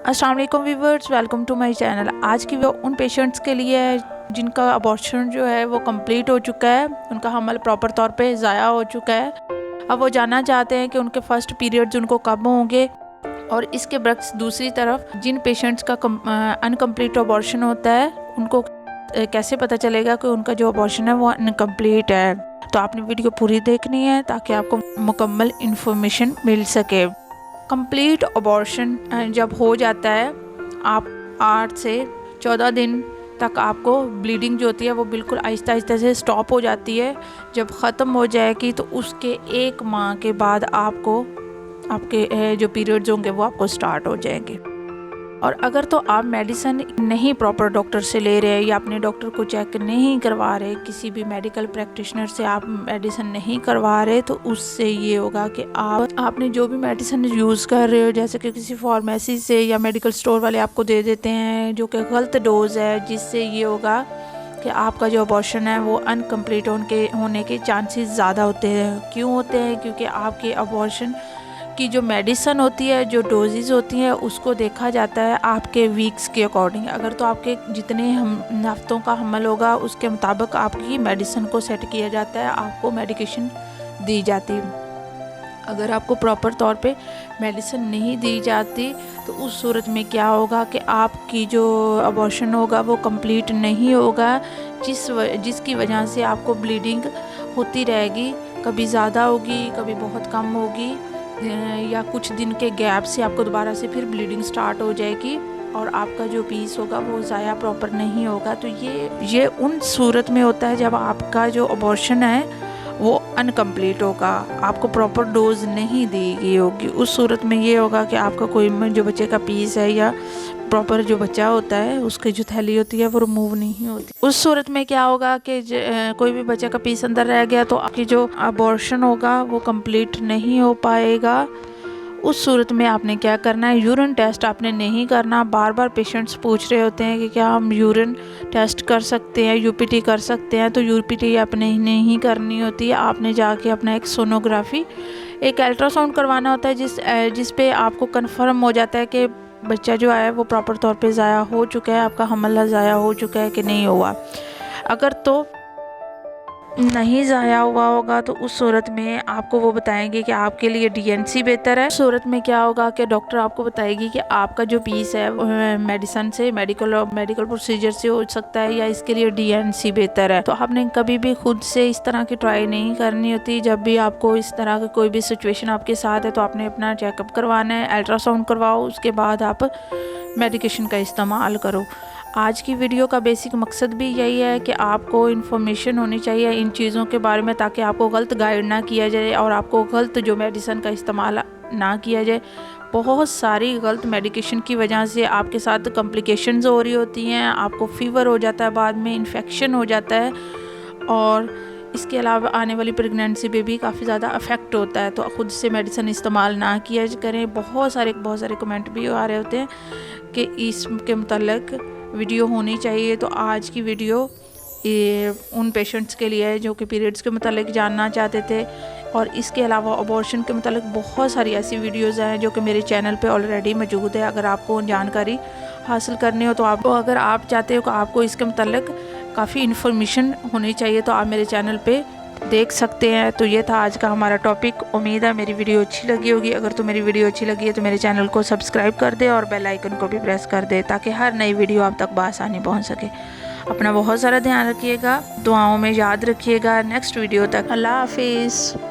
अस्सलाम वालेकुम viewers, welcome to my channel. आज की वीडियो उन पेशेंट्स के लिए है जिनका अबॉर्शन जो है वो कंप्लीट हो चुका है, उनका हमल प्रॉपर तौर पे ज़ाया हो चुका है। अब वो जानना चाहते हैं कि उनके फर्स्ट पीरियड्स उनको कब होंगे। और इसके बरक्स दूसरी तरफ जिन पेशेंट्स का अनकम्प्लीट अबॉर्शन होता है उनको कैसे पता चलेगा कि उनका जो अबॉर्शन है वो अनकम्प्लीट है। तो आपने वीडियो पूरी देखनी है ताकि आपको मुकम्मल इन्फॉर्मेशन मिल सके। कंप्लीट अबॉर्शन जब हो जाता है, आप 8 से 14 दिन तक आपको ब्लीडिंग जो होती है वो बिल्कुल आहिस्ता आहिस्ता से स्टॉप हो जाती है। जब ख़त्म हो जाएगी तो उसके 1 माह के बाद आपको आपके जो पीरियड्स होंगे वो आपको स्टार्ट हो जाएंगे। और अगर तो आप मेडिसिन नहीं प्रॉपर डॉक्टर से ले रहे या अपने डॉक्टर को चेक नहीं करवा रहे, किसी भी मेडिकल प्रैक्टिशनर से आप मेडिसिन नहीं करवा रहे, तो उससे ये होगा कि आपने जो भी मेडिसिन यूज़ कर रहे हो, जैसे कि किसी फार्मेसी से या मेडिकल स्टोर वाले आपको दे देते हैं जो कि गलत डोज है, जिससे ये होगा कि आपका जो अबॉर्शन है वो अनकम्प्लीट होने के चांसेस ज़्यादा होते हैं। क्यों होते हैं? क्योंकि आपके अबॉर्शन की जो मेडिसिन होती है, जो डोजेज़ होती हैं, उसको देखा जाता है आपके वीक्स के अकॉर्डिंग। अगर तो आपके जितने हफ्तों का हमल होगा उसके मुताबिक आपकी मेडिसिन को सेट किया जाता है, आपको मेडिकेशन दी जाती है। अगर आपको प्रॉपर तौर पे मेडिसिन नहीं दी जाती तो उस सूरत में क्या होगा कि आपकी जो अबॉर्शन होगा वो कंप्लीट नहीं होगा, जिसकी वजह से आपको ब्लीडिंग होती रहेगी। कभी ज़्यादा होगी, कभी बहुत कम होगी, या कुछ दिन के गैप से आपको दोबारा से फिर ब्लीडिंग स्टार्ट हो जाएगी और आपका जो पीस होगा वो ज़ाया प्रॉपर नहीं होगा। तो ये उन सूरत में होता है जब आपका जो अबॉर्शन है वो अनकम्प्लीट होगा, आपको प्रॉपर डोज नहीं दी गई होगी। उस सूरत में ये होगा कि आपका कोई जो बच्चे का पीस है या प्रॉपर जो बच्चा होता है उसकी जो थैली होती है वो रिमूव नहीं होती। उस सूरत में क्या होगा कि कोई भी बच्चे का पीस अंदर रह गया तो आपकी जो अबॉर्शन होगा वो कंप्लीट नहीं हो पाएगा। उस सूरत में आपने क्या करना है, यूरिन टेस्ट आपने नहीं करना। बार बार पेशेंट्स पूछ रहे होते हैं कि क्या हम यूरिन टेस्ट कर सकते हैं, यूपीटी कर सकते हैं। तो यूपीटी आपने नहीं करनी होती है, आपने जाके अपना एक सोनोग्राफी, एक अल्ट्रासाउंड करवाना होता है जिस पे आपको कन्फर्म हो जाता है कि बच्चा जो है वो प्रॉपर तौर पे ज़ाया हो चुका है, आपका हमला ज़ाया हो चुका है कि नहीं हुआ। अगर तो नहीं ज़ाया हुआ होगा तो उस सूरत में आपको वो बताएंगे कि आपके लिए डीएनसी बेहतर है। सूरत में क्या होगा कि डॉक्टर आपको बताएगी कि आपका जो पीस है मेडिसिन से, मेडिकल प्रोसीजर से हो सकता है या इसके लिए डीएनसी बेहतर है। तो आपने कभी भी खुद से इस तरह की ट्राई नहीं करनी होती। जब भी आपको इस तरह की कोई भी सिचुएशन आपके साथ है तो आपने अपना चेकअप करवाना है, अल्ट्रासाउंड करवाओ, उसके बाद आप मेडिकेशन का इस्तेमाल करो। आज की वीडियो का बेसिक मकसद भी यही है कि आपको इन्फॉर्मेशन होनी चाहिए इन चीज़ों के बारे में, ताकि आपको गलत गाइड ना किया जाए और आपको गलत जो मेडिसिन का इस्तेमाल ना किया जाए। बहुत सारी गलत मेडिकेशन की वजह से आपके साथ कॉम्प्लिकेशंस हो रही होती हैं, आपको फीवर हो जाता है, बाद में इन्फेक्शन हो जाता है और इसके अलावा आने वाली प्रेगनेंसी पे भी काफ़ी ज़्यादा अफेक्ट होता है। तो खुद से मेडिसिन इस्तेमाल ना किया करें। बहुत सारे कमेंट भी आ रहे होते हैं कि इसके मुतल्लिक वीडियो होनी चाहिए। तो आज की वीडियो उन पेशेंट्स के लिए है जो कि पीरियड्स के मुतालिक जानना चाहते थे। और इसके अलावा अबॉर्शन के मुतालिक बहुत सारी ऐसी वीडियोज़ हैं जो कि मेरे चैनल पे ऑलरेडी मौजूद है। अगर आपको जानकारी हासिल करनी हो तो अगर आप चाहते हो कि आपको इसके मुतालिक काफ़ी इन्फॉर्मेशन होनी चाहिए तो आप मेरे चैनल पे देख सकते हैं। तो ये था आज का हमारा टॉपिक। उम्मीद है मेरी वीडियो अच्छी लगी होगी। अगर तो मेरी वीडियो अच्छी लगी है तो मेरे चैनल को सब्सक्राइब कर दे और बेल आइकन को भी प्रेस कर दे ताकि हर नई वीडियो आप तक बआसानी पहुंच सके। अपना बहुत सारा ध्यान रखिएगा, दुआओं में याद रखिएगा। नेक्स्ट वीडियो तक अल्लाह हाफिज़।